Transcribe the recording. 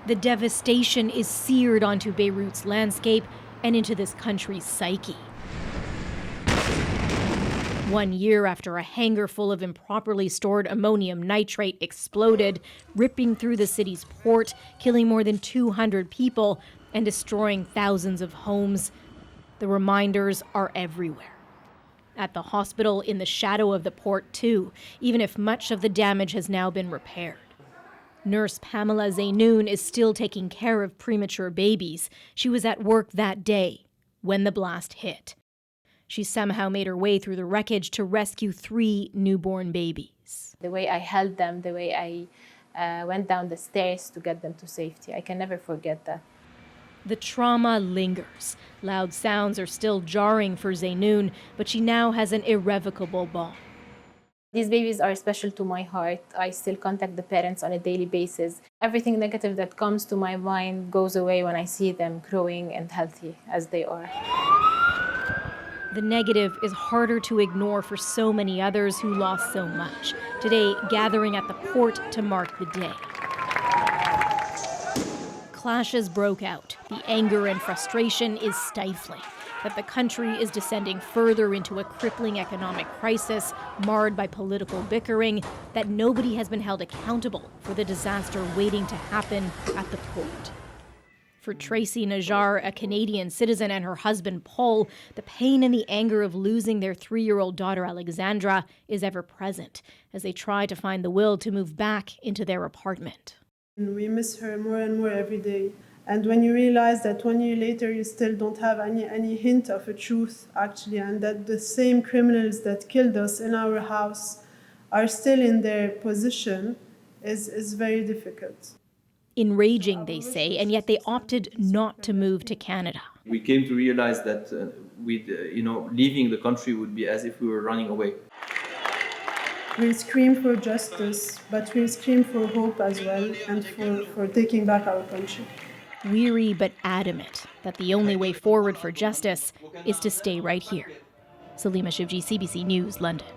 The devastation is seared onto Beirut's landscape and into this country's psyche. 1 year after a hangar full of improperly stored ammonium nitrate exploded, ripping through the city's port, killing more than 200 people and destroying thousands of homes, the reminders are everywhere. At the hospital, in the shadow of the port too, even if much of the damage has now been repaired. Nurse Pamela Zeynoun is still taking care of premature babies. She was at work that day when the blast hit. She somehow made her way through the wreckage to rescue 3 newborn babies. The way I held them, the way I went down the stairs to get them to safety, I can never forget that. The trauma lingers. Loud sounds are still jarring for Zeynoun, but she now has an irrevocable bond. These babies are special to my heart. I still contact the parents on a daily basis. Everything negative that comes to my mind goes away when I see them growing and healthy as they are. The negative is harder to ignore for so many others who lost so much. Today, gathering at the port to mark the day. Clashes broke out. The anger and frustration is stifling. That the country is descending further into a crippling economic crisis, marred by political bickering, that nobody has been held accountable for the disaster waiting to happen at the port. For Tracy Najjar, a Canadian citizen, and her husband Paul, the pain and the anger of losing their 3-year-old daughter Alexandra is ever present as they try to find the will to move back into their apartment. We miss her more and more every day. And when you realize that 1 year later you still don't have any hint of a truth, actually, and that the same criminals that killed us in our house are still in their position is very difficult. Enraging, they say, and yet they opted not to move to Canada. We came to realize that leaving the country would be as if we were running away. We'll scream for justice, but we'll scream for hope as well, and for taking back our country. Weary but adamant that the only way forward for justice is to stay right here. Salima Shivji, CBC News, London.